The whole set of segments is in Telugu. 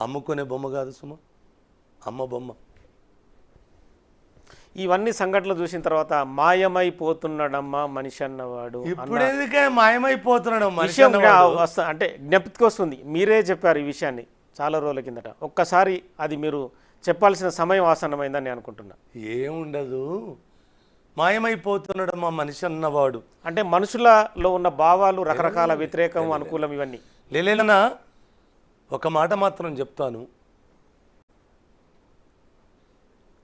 అమ్ముకునే బొమ్మ కాదు సుమ, అమ్మ బొమ్మ. ఇవన్నీ సంఘటనలు చూసిన తర్వాత మాయమైపోతున్నాడమ్మా మనిషి అన్నవాడు ఇప్పుడు ఎందుకే మాయమైపోతున్నాడు మనిషి విషయం అన్నవాడు? అంటే జ్ఞప్తికి వస్తుంది. మీరే చెప్పారు ఈ విషయాన్ని చాలా రోజుల కిందట. ఒక్కసారి అది మీరు చెప్పాల్సిన సమయం ఆసన్నమైందని నేను అనుకుంటున్నా. ఏముండదు, మాయమైపోతున్నాడమ్మా మనిషి అన్నవాడు. అంటే మనుషులలో ఉన్న భావాలు రకరకాల వ్యతిరేకం అనుకూలం ఇవన్నీ లేలేనా. ఒక మాట మాత్రం చెప్తాను,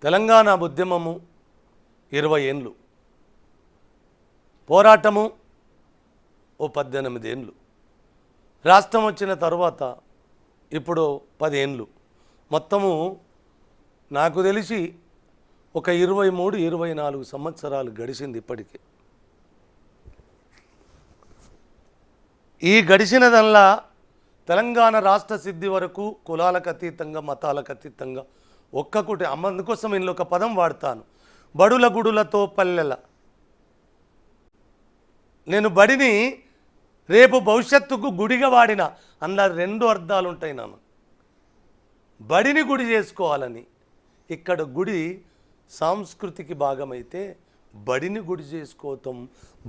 తెలంగాణ ఉద్యమము 20 ఏండ్లు, పోరాటము 18 ఏండ్లు, రాష్ట్రం వచ్చిన తర్వాత ఇప్పుడు 10 ఏండ్లు, మొత్తము నాకు తెలిసి ఒక 23-24 సంవత్సరాలు గడిచింది ఇప్పటికే. ఈ గడిచినదల్లా తెలంగాణ రాష్ట్ర సిద్ధి వరకు కులాలకు అతీతంగా మతాలకు అతీతంగా ఒక్కకుటి అందుకోసం ఇందులో ఒక పదం వాడతాను, బడుల గుడులతో పల్లెల. నేను బడిని రేపు భవిష్యత్తుకు గుడిగా వాడిన అందులో 2 అర్థాలు ఉంటాయి. నాన్న బడిని గుడి చేసుకోవాలని, ఇక్కడ గుడి సాంస్కృతికి భాగమైతే బడిని గుడి చేసుకోవటం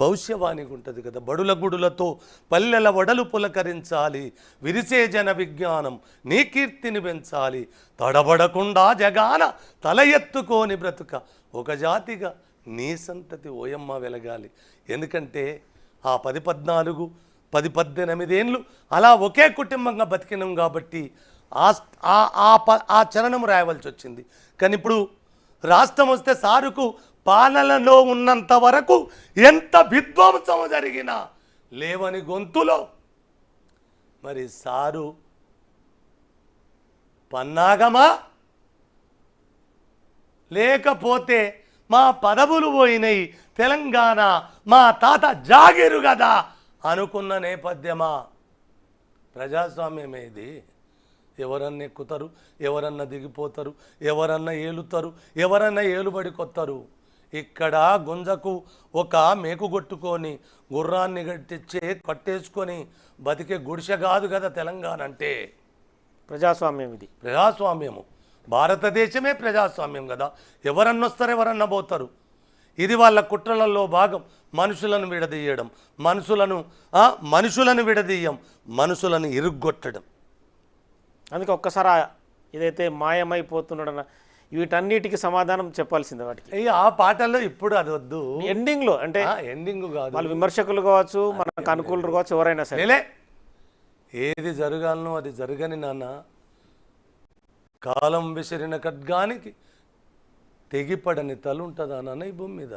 భవిష్యవాణికి ఉంటుంది కదా. బడుల గుడులతో పల్లెల వడలు పులకరించాలి, విరిసే జన విజ్ఞానం నీ కీర్తిని పెంచాలి, తడబడకుండా జగాన తల ఎత్తుకోని బ్రతుక ఒక జాతిగా నీ సంతతి ఓయమ్మ వెలగాలి. ఎందుకంటే ఆ 10-14 10-18 ఏండ్లు అలా ఒకే కుటుంబంగా బతికినాం కాబట్టి ఆ చరణం రాయవలసి వచ్చింది. కానీ ఇప్పుడు రాష్ట్రం వస్తే సారుకు పాలనలో ఉన్నంత వరకు ఎంత విధ్వంసం జరిగినా లేవని గొంతులో మరి సారు పన్నాగమా, లేకపోతే మా పదవులు పోయినాయి తెలంగాణ మా తాత జాగిరు కదా అనుకున్న నేపథ్యమా? ప్రజాస్వామ్యమే ఇది. ఎవరన్నా ఎక్కుతారు, ఎవరన్నా దిగిపోతారు, ఎవరన్నా ఏలుతారు, ఎవరన్నా ఏలుబడి కొత్తారు. ఇక్కడ గుంజకు ఒక మేకు కొట్టుకొని గుర్రాన్ని కట్టేసుకొని బతికే గుడిసె కాదు కదా తెలంగాణ అంటే. ప్రజాస్వామ్యం ఇది, ప్రజాస్వామ్యము. భారతదేశమే ప్రజాస్వామ్యం కదా. ఎవరన్నా వస్తారు, ఎవరన్నా పోతారు. ఇది వాళ్ళ కుట్రలలో భాగం. మనుషులను విడదీయడం, మనుషులను విడదీయం, మనుషులను ఇరుగ్గొట్టడం. అందుకే ఒక్కసారి ఇదైతే మాయమైపోతున్నాడన్న వీటన్నిటికీ సమాధానం చెప్పాల్సిందే. వాటికి ఆ పాటల్లో ఇప్పుడు అది వద్దు, ఎండింగ్లో అంటే ఎండింగ్ కాదు. వాళ్ళు విమర్శకులు కావచ్చు, మనకు అనుకూలులు కావచ్చు, ఎవరైనా సరే ఏది జరగాలనో అది జరగని నాన్న. కాలం విసిరిన ఖడ్గానికి తెగిపడని తలుంటుందా నాన్న ఈ భూమి మీద?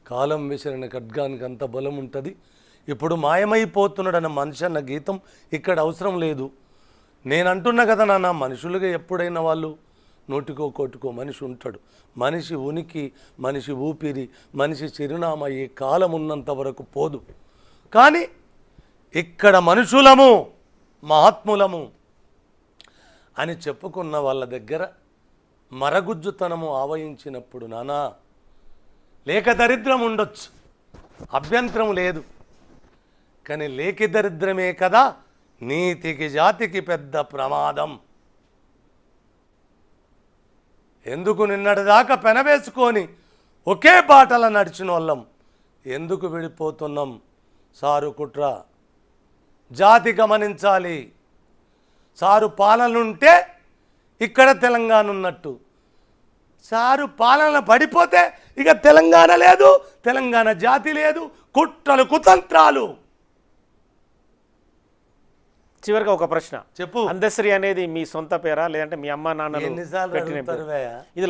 కాలం విసిరిన ఖడ్గానికి అంత బలం ఉంటుంది. ఇప్పుడు మాయమైపోతున్నాడన్న మనిషి అన్న గీతం ఇక్కడ అవసరం లేదు. నేను అంటున్నా కదా నాన్న, మనుషులుగా ఎప్పుడైనా వాళ్ళు నోటికో కోటికో మనిషి ఉంటాడు. మనిషి ఉనికి, మనిషి ఊపిరి, మనిషి చిరునామా ఈ కాలం ఉన్నంత వరకు పోదు. కానీ ఇక్కడ మనుషులము మహాత్ములము అని చెప్పుకున్న వాళ్ళ దగ్గర మరగుజ్జుతనము ఆవహించినప్పుడు నానా, లేక దరిద్రం ఉండొచ్చు, అభ్యంతరం లేదు. కానీ లేకి దరిద్రమే కదా నీతికి జాతికి పెద్ద ప్రమాదం. ఎందుకు నిన్నటిదాకా పెనవేసుకొని ఒకే బాటల నడిచిన వాళ్ళం ఎందుకు విడిపోతున్నాం? సారు కుట్ర జాతి గమనించాలి. సారు పాలనుంటే ఇక్కడ తెలంగాణ ఉన్నట్టు, సారు పాలన పడిపోతే ఇక తెలంగాణ లేదు, తెలంగాణ జాతి లేదు. కుట్రలు కుతంత్రాలు. చివరిగా ఒక ప్రశ్న చెప్పు. అందశ్రీ అనేది మీ సొంత పేరా లేదంటే మీ అమ్మ నాన్నలు ఎన్నిసార్లు పెట్టిన పేరా? అడుగుతారు? ఇది